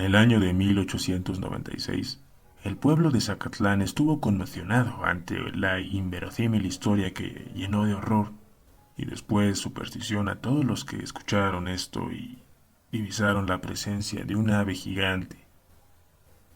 el año de 1896, el pueblo de Zacatlán estuvo conmocionado ante la inverosímil historia que llenó de horror y después superstición a todos los que escucharon esto y divisaron la presencia de un ave gigante.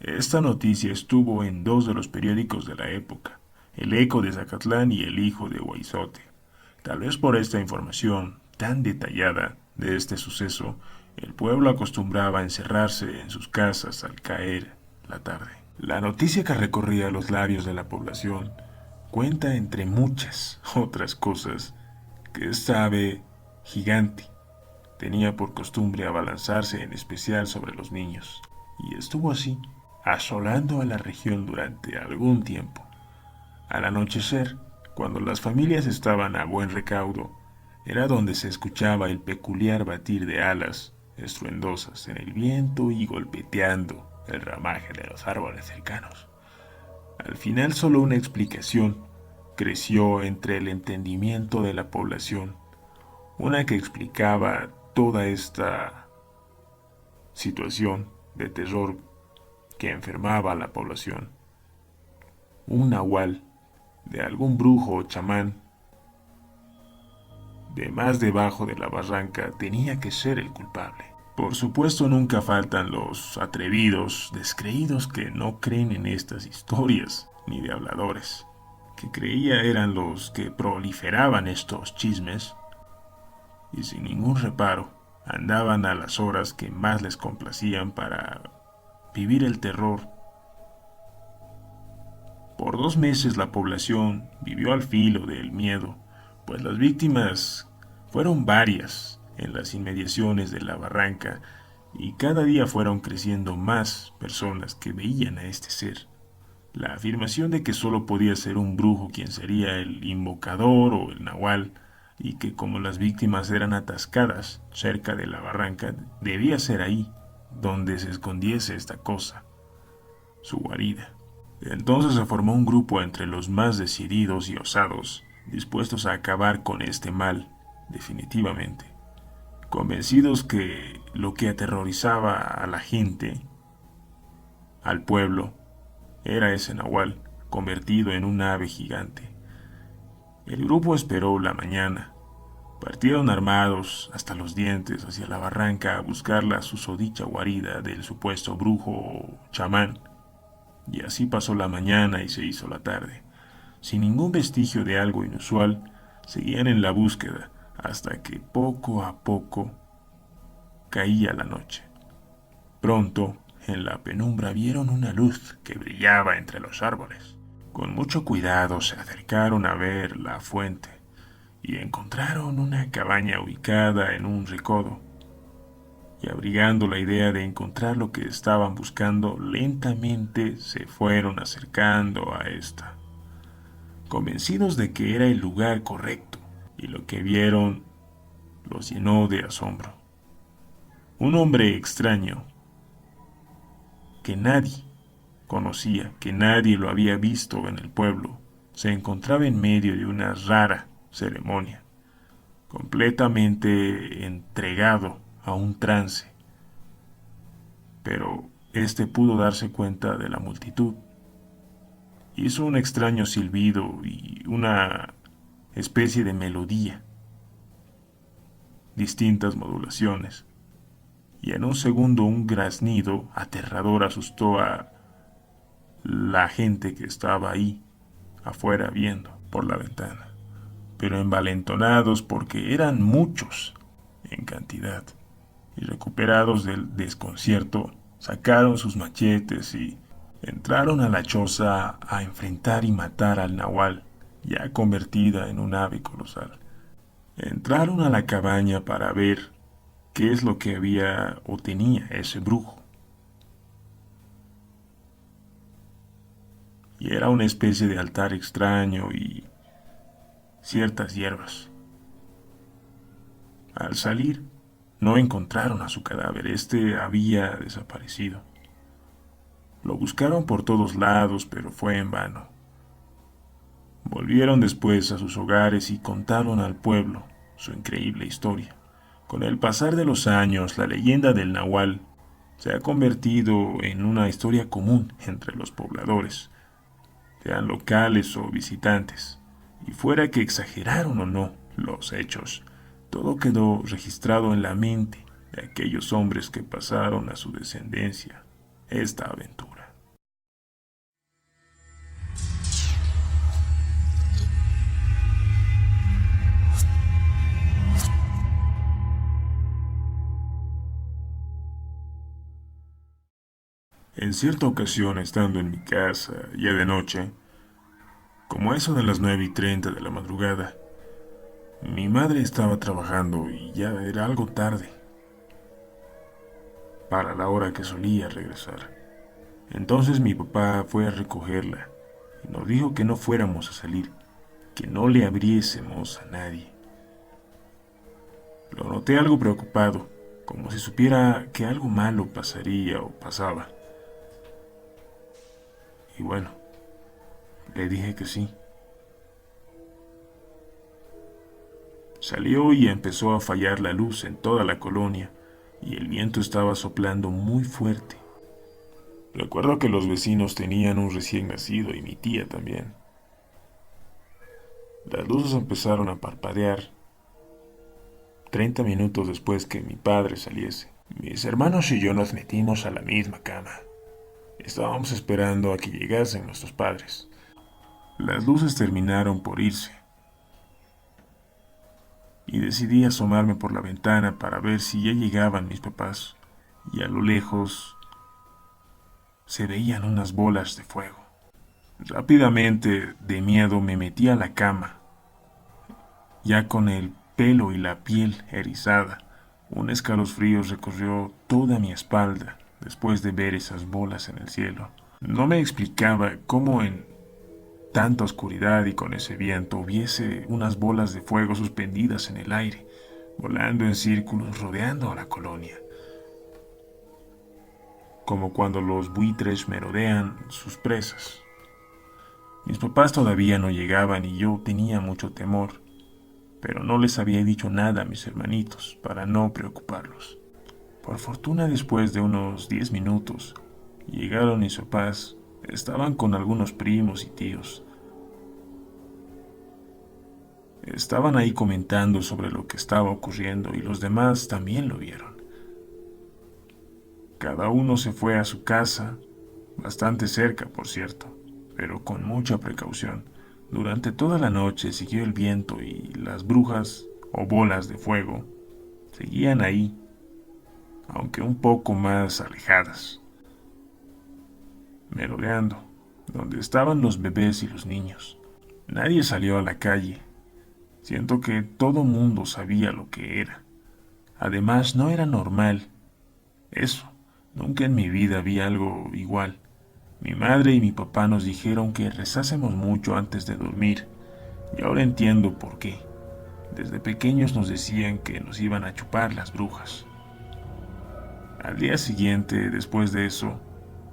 Esta noticia estuvo en dos de los periódicos de la época, El Eco de Zacatlán y El Hijo de Huizote. Tal vez por esta información tan detallada de este suceso, el pueblo acostumbraba a encerrarse en sus casas al caer la tarde. La noticia que recorría los labios de la población cuenta, entre muchas otras cosas, que esta ave gigante tenía por costumbre abalanzarse en especial sobre los niños, y estuvo así, asolando a la región durante algún tiempo. Al anochecer, cuando las familias estaban a buen recaudo, era donde se escuchaba el peculiar batir de alas estruendosas en el viento y golpeteando el ramaje de los árboles cercanos. Al final solo una explicación creció entre el entendimiento de la población, una que explicaba toda esta situación de terror que enfermaba a la población. Un nahual de algún brujo o chamán de más debajo de la barranca tenía que ser el culpable. Por supuesto, nunca faltan los atrevidos, descreídos que no creen en estas historias, ni de habladores, que creía eran los que proliferaban estos chismes, y sin ningún reparo andaban a las horas que más les complacían para vivir el terror. Por 2 meses la población vivió al filo del miedo, pues las víctimas fueron varias en las inmediaciones de la barranca y cada día fueron creciendo más personas que veían a este ser. La afirmación de que solo podía ser un brujo quien sería el invocador o el nahual, y que como las víctimas eran atascadas cerca de la barranca, debía ser ahí donde se escondiese esta cosa, su guarida. Entonces se formó un grupo entre los más decididos y osados, dispuestos a acabar con este mal definitivamente, convencidos que lo que aterrorizaba a la gente, al pueblo, era ese nahual convertido en un ave gigante. El grupo esperó la mañana. Partieron armados hasta los dientes hacia la barranca a buscar la susodicha guarida del supuesto brujo o chamán. Y así pasó la mañana y se hizo la tarde. Sin ningún vestigio de algo inusual, seguían en la búsqueda hasta que poco a poco caía la noche. Pronto, en la penumbra vieron una luz que brillaba entre los árboles. Con mucho cuidado se acercaron a ver la fuente y encontraron una cabaña ubicada en un recodo. Y abrigando la idea de encontrar lo que estaban buscando, lentamente se fueron acercando a esta, convencidos de que era el lugar correcto, y lo que vieron los llenó de asombro. Un hombre extraño que nadie conocía, que nadie lo había visto en el pueblo, se encontraba en medio de una rara ceremonia, completamente entregado a un trance, pero este pudo darse cuenta de la multitud. Hizo un extraño silbido y una especie de melodía, distintas modulaciones, y en un segundo un graznido aterrador asustó a la gente que estaba ahí afuera viendo por la ventana, pero envalentonados porque eran muchos en cantidad, y recuperados del desconcierto, sacaron sus machetes y entraron a la choza a enfrentar y matar al nahual, ya convertida en un ave colosal. Entraron a la cabaña para ver qué es lo que había o tenía ese brujo. Y era una especie de altar extraño y ciertas hierbas. Al salir, no encontraron a su cadáver, este había desaparecido. Lo buscaron por todos lados, pero fue en vano. Volvieron después a sus hogares y contaron al pueblo su increíble historia. Con el pasar de los años, la leyenda del nahual se ha convertido en una historia común entre los pobladores, sean locales o visitantes, y fuera que exageraron o no los hechos, todo quedó registrado en la mente de aquellos hombres que pasaron a su descendencia esta aventura. En cierta ocasión, estando en mi casa, ya de noche, como eso de las 9:30 de la madrugada, mi madre estaba trabajando y ya era algo tarde para la hora que solía regresar. Entonces mi papá fue a recogerla y nos dijo que no fuéramos a salir, que no le abriésemos a nadie. Lo noté algo preocupado, como si supiera que algo malo pasaría o pasaba. Y bueno, le dije que sí. Salió y empezó a fallar la luz en toda la colonia, y el viento estaba soplando muy fuerte. Recuerdo que los vecinos tenían un recién nacido y mi tía también. Las luces empezaron a parpadear 30 minutos después que mi padre saliese. Mis hermanos y yo nos metimos a la misma cama. Estábamos esperando a que llegasen nuestros padres. Las luces terminaron por irse y decidí asomarme por la ventana para ver si ya llegaban mis papás, y a lo lejos se veían unas bolas de fuego. Rápidamente, de miedo, me metí a la cama, ya con el pelo y la piel erizada. Un escalofrío recorrió toda mi espalda después de ver esas bolas en el cielo. No me explicaba cómo en tanta oscuridad y con ese viento hubiese unas bolas de fuego suspendidas en el aire, volando en círculos rodeando a la colonia, como cuando los buitres merodean sus presas. Mis papás todavía no llegaban y yo tenía mucho temor, pero no les había dicho nada a mis hermanitos para no preocuparlos. Por fortuna, después de unos 10 minutos, llegaron mis papás. Estaban con algunos primos y tíos. Estaban ahí comentando sobre lo que estaba ocurriendo y los demás también lo vieron. Cada uno se fue a su casa, bastante cerca, por cierto, pero con mucha precaución. Durante toda la noche siguió el viento y las brujas o bolas de fuego seguían ahí, aunque un poco más alejadas, merodeando, donde estaban los bebés y los niños. Nadie salió a la calle. Siento que todo mundo sabía lo que era. Además, no era normal eso. Nunca en mi vida vi algo igual. Mi madre y mi papá nos dijeron que rezásemos mucho antes de dormir, y ahora entiendo por qué. Desde pequeños nos decían que nos iban a chupar las brujas. Al día siguiente, después de eso,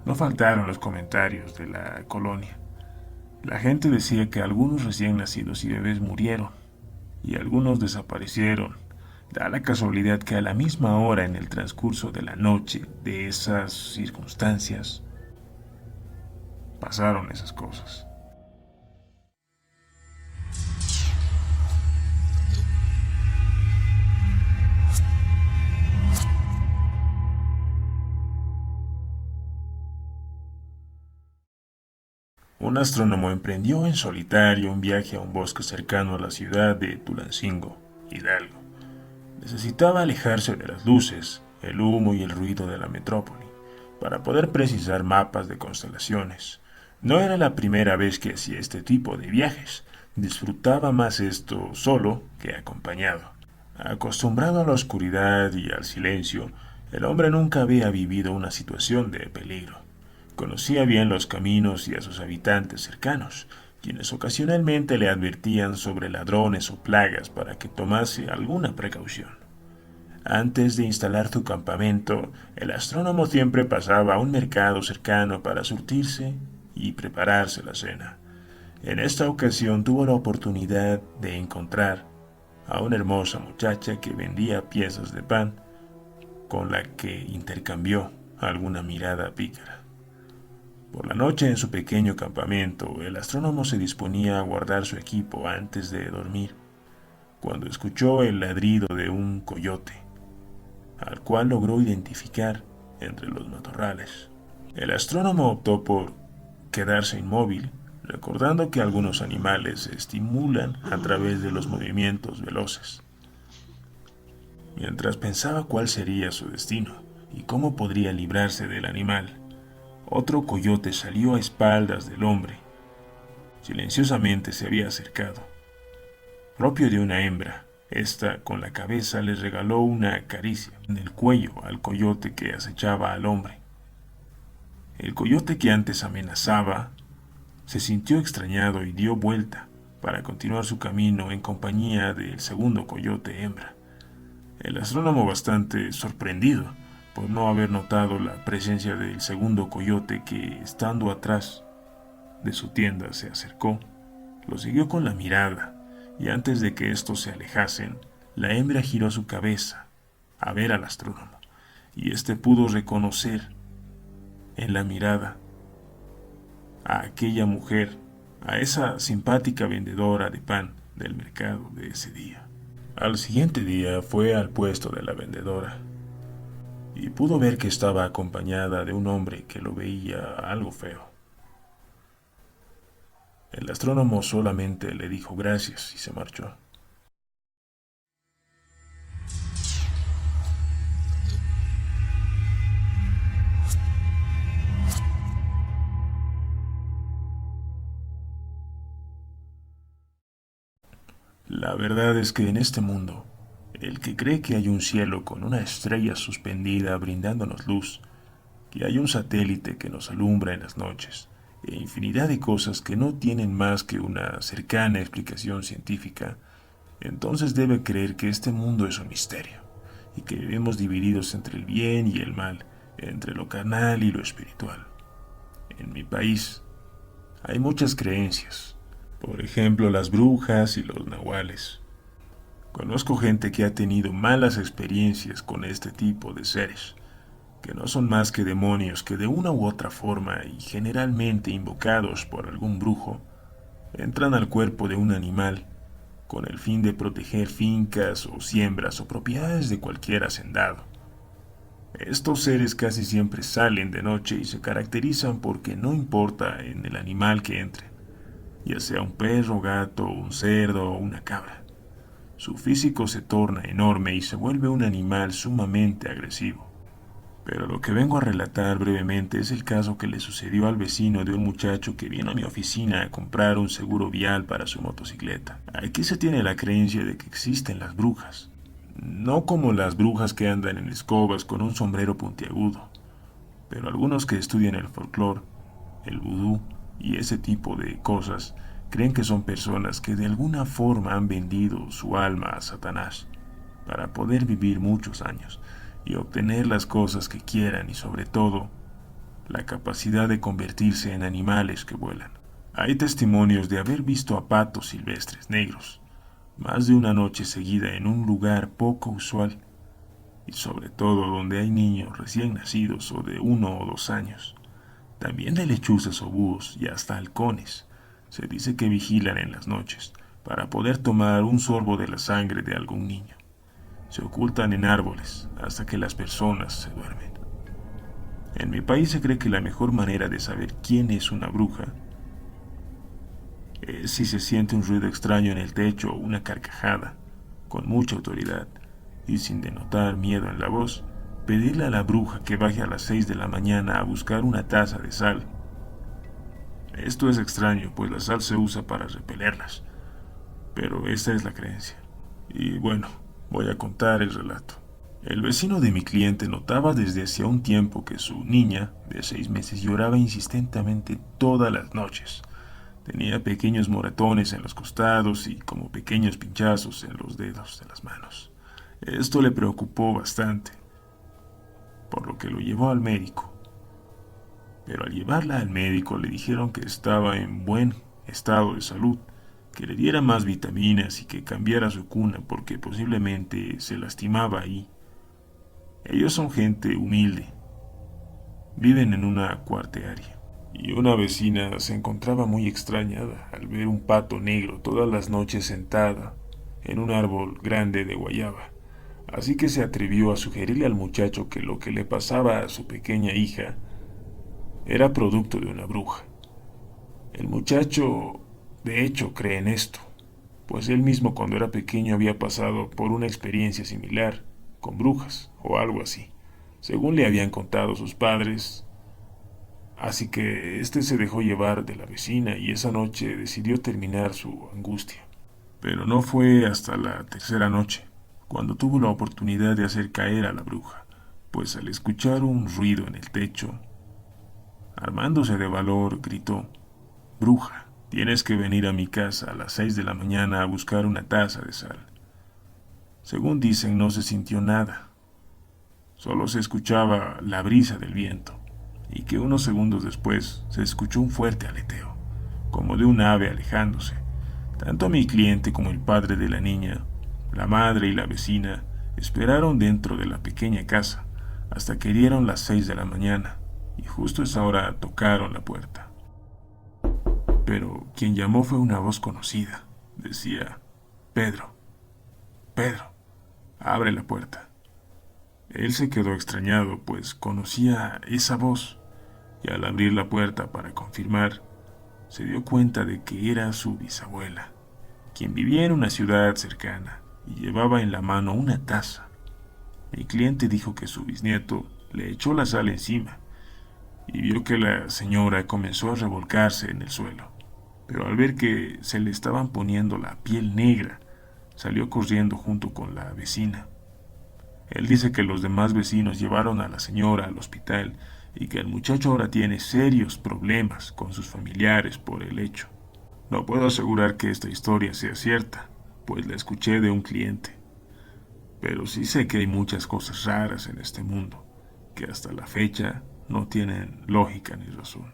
no faltaron los comentarios de la colonia. La gente decía que algunos recién nacidos y bebés murieron, y algunos desaparecieron. Da la casualidad que a la misma hora, en el transcurso de la noche de esas circunstancias, pasaron esas cosas. Un astrónomo emprendió en solitario un viaje a un bosque cercano a la ciudad de Tulancingo, Hidalgo. Necesitaba alejarse de las luces, el humo y el ruido de la metrópoli para poder precisar mapas de constelaciones. No era la primera vez que hacía este tipo de viajes. Disfrutaba más esto solo que acompañado. Acostumbrado a la oscuridad y al silencio, el hombre nunca había vivido una situación de peligro. Conocía bien los caminos y a sus habitantes cercanos, quienes ocasionalmente le advertían sobre ladrones o plagas para que tomase alguna precaución. Antes de instalar su campamento, el astrónomo siempre pasaba a un mercado cercano para surtirse y prepararse la cena. En esta ocasión tuvo la oportunidad de encontrar a una hermosa muchacha que vendía piezas de pan, con la que intercambió alguna mirada pícara. Por la noche en su pequeño campamento, el astrónomo se disponía a guardar su equipo antes de dormir, cuando escuchó el ladrido de un coyote, al cual logró identificar entre los matorrales. El astrónomo optó por quedarse inmóvil, recordando que algunos animales se estimulan a través de los movimientos veloces. Mientras pensaba cuál sería su destino y cómo podría librarse del animal, otro coyote salió a espaldas del hombre. Silenciosamente se había acercado. Propio de una hembra, esta con la cabeza le regaló una caricia en el cuello al coyote que acechaba al hombre. El coyote que antes amenazaba se sintió extrañado y dio vuelta para continuar su camino en compañía del segundo coyote hembra. El astrónomo, bastante sorprendido por no haber notado la presencia del segundo coyote que, estando atrás de su tienda, se acercó, lo siguió con la mirada, y antes de que estos se alejasen, la hembra giró su cabeza a ver al astrónomo, y éste pudo reconocer en la mirada a aquella mujer, a esa simpática vendedora de pan del mercado de ese día. Al siguiente día fue al puesto de la vendedora y pudo ver que estaba acompañada de un hombre que lo veía algo feo. El astrónomo solamente le dijo gracias y se marchó. La verdad es que en este mundo, el que cree que hay un cielo con una estrella suspendida brindándonos luz, que hay un satélite que nos alumbra en las noches, e infinidad de cosas que no tienen más que una cercana explicación científica, entonces debe creer que este mundo es un misterio, y que vivimos divididos entre el bien y el mal, entre lo carnal y lo espiritual. En mi país hay muchas creencias, por ejemplo las brujas y los nahuales. Conozco gente que ha tenido malas experiencias con este tipo de seres, que no son más que demonios que de una u otra forma y generalmente invocados por algún brujo, entran al cuerpo de un animal con el fin de proteger fincas o siembras o propiedades de cualquier hacendado. Estos seres casi siempre salen de noche y se caracterizan porque no importa en el animal que entre, ya sea un perro, gato, un cerdo o una cabra. Su físico se torna enorme y se vuelve un animal sumamente agresivo. Pero lo que vengo a relatar brevemente es el caso que le sucedió al vecino de un muchacho que vino a mi oficina a comprar un seguro vial para su motocicleta. Aquí se tiene la creencia de que existen las brujas. No como las brujas que andan en escobas con un sombrero puntiagudo, pero algunos que estudian el folclore, el vudú y ese tipo de cosas creen que son personas que de alguna forma han vendido su alma a Satanás para poder vivir muchos años y obtener las cosas que quieran y sobre todo la capacidad de convertirse en animales que vuelan. Hay testimonios de haber visto a patos silvestres negros más de una noche seguida en un lugar poco usual y sobre todo donde hay niños recién nacidos o de 1 o 2 años. También de lechuzas o búhos y hasta halcones. Se dice que vigilan en las noches para poder tomar un sorbo de la sangre de algún niño. Se ocultan en árboles hasta que las personas se duermen. En mi país se cree que la mejor manera de saber quién es una bruja es si se siente un ruido extraño en el techo o una carcajada, con mucha autoridad y sin denotar miedo en la voz, pedirle a la bruja que baje a las 6 de la mañana a buscar una taza de sal. Esto es extraño, pues la sal se usa para repelerlas, pero esta es la creencia. Y bueno, voy a contar el relato. El vecino de mi cliente notaba desde hacía un tiempo que su niña, de 6 meses, lloraba insistentemente todas las noches. Tenía pequeños moretones en los costados y como pequeños pinchazos en los dedos de las manos. Esto le preocupó bastante, por lo que lo llevó al médico. Pero al llevarla al médico le dijeron que estaba en buen estado de salud, que le diera más vitaminas y que cambiara su cuna porque posiblemente se lastimaba ahí. Ellos son gente humilde Viven en una cuartearia. Y una vecina se encontraba muy extrañada al ver un pato negro todas las noches sentada en un árbol grande de guayaba. Así que se atrevió a sugerirle al muchacho que lo que le pasaba a su pequeña hija era producto de una bruja. El muchacho, de hecho, cree en esto, pues él mismo cuando era pequeño había pasado por una experiencia similar, con brujas o algo así, según le habían contado sus padres. Así que este se dejó llevar de la vecina y esa noche decidió terminar su angustia. Pero no fue hasta la tercera noche, cuando tuvo la oportunidad de hacer caer a la bruja, pues al escuchar un ruido en el techo, armándose de valor, gritó: «Bruja, tienes que venir a mi casa a las 6 de la mañana a buscar una taza de sal». Según dicen, no se sintió nada, solo se escuchaba la brisa del viento, y que unos segundos después se escuchó un fuerte aleteo, como de un ave alejándose. Tanto mi cliente como el padre de la niña, la madre y la vecina esperaron dentro de la pequeña casa hasta que dieron las 6 de la mañana, y justo a esa hora tocaron la puerta. Pero quien llamó fue una voz conocida. Decía: «Pedro, Pedro, abre la puerta». Él se quedó extrañado, pues conocía esa voz, y al abrir la puerta para confirmar, se dio cuenta de que era su bisabuela, quien vivía en una ciudad cercana y llevaba en la mano una taza. Mi cliente dijo que su bisnieto le echó la sal encima y vio que la señora comenzó a revolcarse en el suelo, pero al ver que se le estaban poniendo la piel negra, salió corriendo junto con la vecina. Él dice que los demás vecinos llevaron a la señora al hospital y que el muchacho ahora tiene serios problemas con sus familiares por el hecho. No puedo asegurar que esta historia sea cierta, pues la escuché de un cliente, pero sí sé que hay muchas cosas raras en este mundo que hasta la fecha no tienen lógica ni razón.